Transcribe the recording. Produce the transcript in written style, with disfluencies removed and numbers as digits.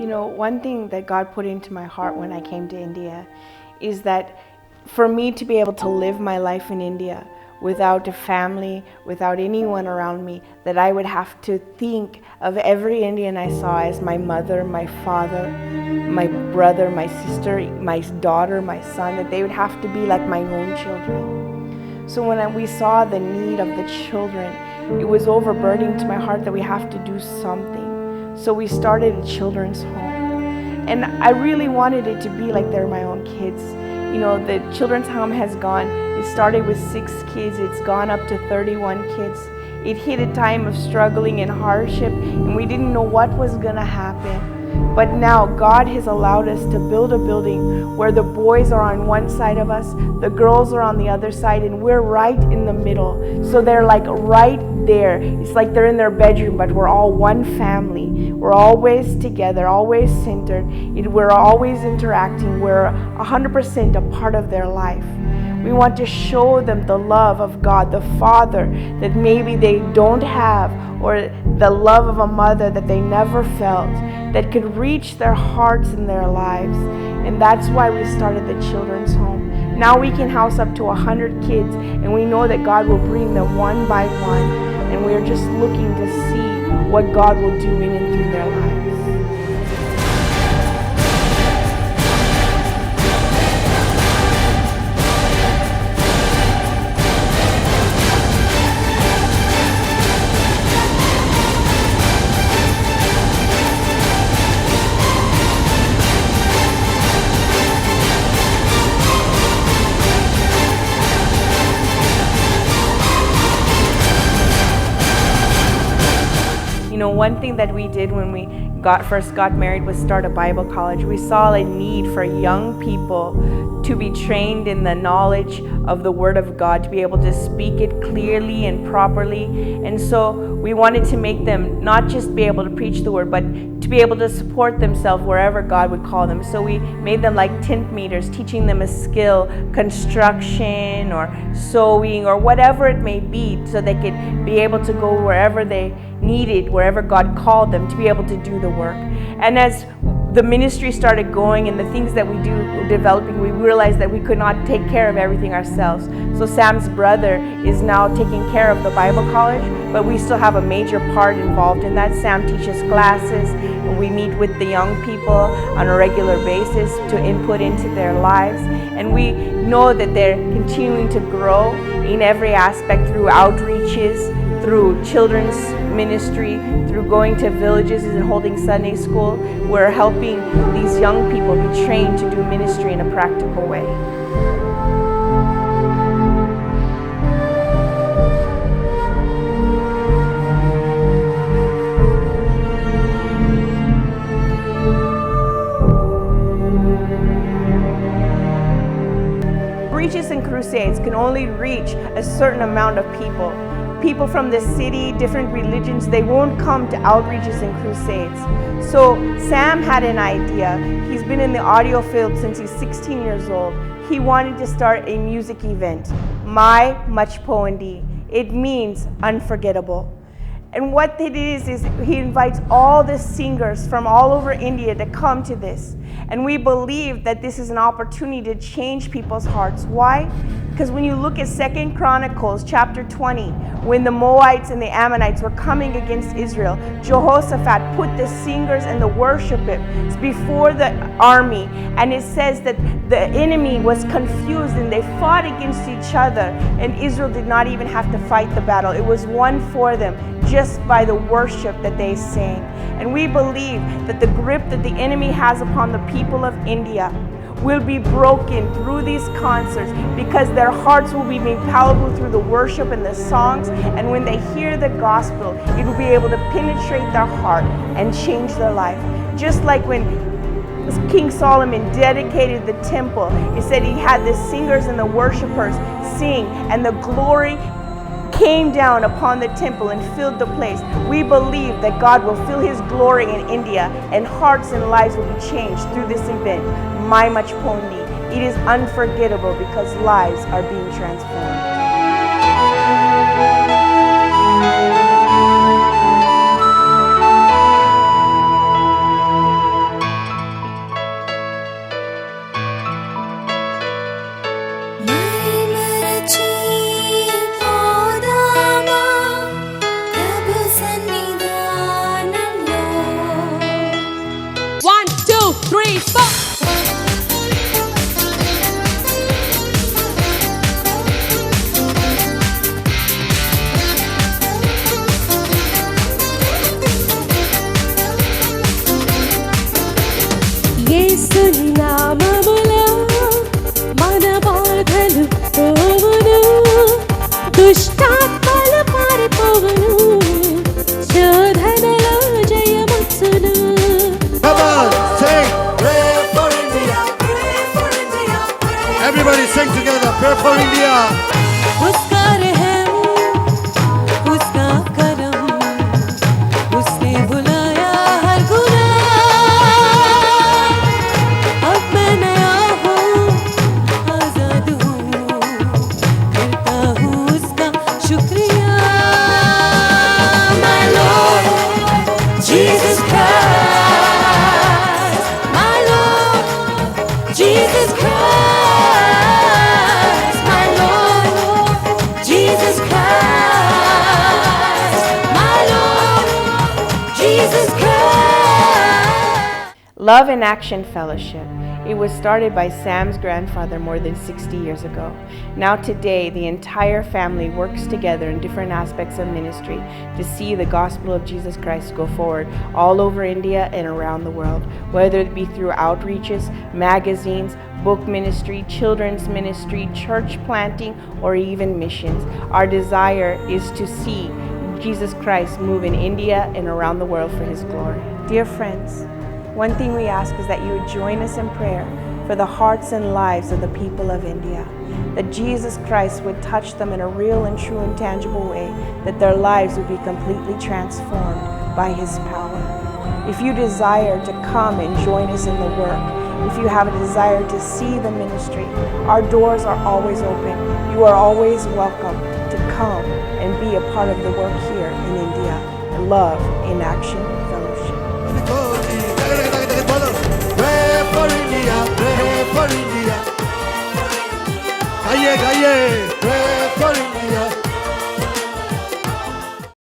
You know, one thing that God put into my heart when I came to India is that for me to be able to live my life in India without a family, without anyone around me, that I would have to think of every Indian I saw as my mother, my father, my brother, my sister, my daughter, my son, that they would have to be like my own children. So when we saw the need of the children, it was overburdening to my heart that we have to do something. So we started a children's home. And I really wanted it to be like they're my own kids. You know, the children's home has gone, it started with 6 kids, it's gone up to 31 kids. It hit a time of struggling and hardship, and we didn't know what was gonna happen. But now God has allowed us to build a building where the boys are on one side of us, the girls are on the other side, and we're right in the middle. So they're like right there. It's like they're in their bedroom, but we're all one family. We're always together, always centered. We're always interacting. We're 100% a part of their life. We want to show them the love of God, the Father, that maybe they don't have, or the love of a mother that they never felt, that could reach their hearts and their lives. And that's why we started the children's home. Now we can house up to 100 kids, and we know that God will bring them one by one. And we're just looking to see what God will do in and through their lives. You know, one thing that we did when we first got married was start a Bible college. We saw a need for young people to be trained in the knowledge of the Word of God, to be able to speak it clearly and properly. And so we wanted to make them not just be able to preach the Word, but to be able to support themselves wherever God would call them. So we made them like tent meters, teaching them a skill, construction or sewing or whatever it may be, so they could be able to go wherever they needed, wherever God called them to be able to do the work. And as the ministry started going and the things that we do developing, we realized that we could not take care of everything ourselves. So Sam's brother is now taking care of the Bible college, but we still have a major part involved in that. Sam teaches classes, and we meet with the young people on a regular basis to input into their lives. And we know that they're continuing to grow in every aspect through outreaches, through children's ministry, through going to villages and holding Sunday school. We're helping these young people be trained to do ministry in a practical way. Outreaches and crusades can only reach a certain amount of people. People from the city, different religions, they won't come to outreaches and crusades. So Sam had an idea. He's been in the audio field since he's 16 years old. He wanted to start a music event, My Much Bandi. It means unforgettable. And what it is he invites all the singers from all over India to come to this. And we believe that this is an opportunity to change people's hearts. Why? Because when you look at 2 Chronicles chapter 20, when the Moabites and the Ammonites were coming against Israel, Jehoshaphat put the singers and the worshipers before the army. And it says that the enemy was confused and they fought against each other. And Israel did not even have to fight the battle. It was won for them just by the worship that they sang. And we believe that the grip that the enemy has upon the people of India will be broken through these concerts, because their hearts will be made palatable through the worship and the songs. And when they hear the gospel, it will be able to penetrate their heart and change their life. Just like when King Solomon dedicated the temple, it said he had the singers and the worshipers sing, and the glory came down upon the temple and filled the place. We believe that God will fill His glory in India, and hearts and lives will be changed through this event, My Much Bandi. It is unforgettable because lives are being transformed. 3, 4. యేసుని నామములో మన బాధలు పోవును, దుష్టాత్మలు పారిపోవును, శోధనలో జయమొచ్చును. Come on, sing, pray for India. Everybody sing together, pray for India. उसका रहम, उसका करम, उसने बुलाया हर गुनाह। अब मैं नया हूँ, आजाद हूँ, करता हूँ उसका शुक्रिया। My Lord, Jesus Christ, my Lord, Jesus Christ, my Lord, Jesus Christ, my Lord, Jesus Christ. Love in Action Fellowship. It was started by Sam's grandfather more than 60 years ago. Now today, the entire family works together in different aspects of ministry to see the gospel of Jesus Christ go forward all over India and around the world, whether it be through outreaches, magazines, book ministry, children's ministry, church planting, or even missions. Our desire is to see Jesus Christ move in India and around the world for His glory. Dear friends, one thing we ask is that you would join us in prayer for the hearts and lives of the people of India, that Jesus Christ would touch them in a real and true and tangible way, that their lives would be completely transformed by His power. If you desire to come and join us in the work, if you have a desire to see the ministry, our doors are always open. You are always welcome to come and be a part of the work here in India. Love in Action Fellowship.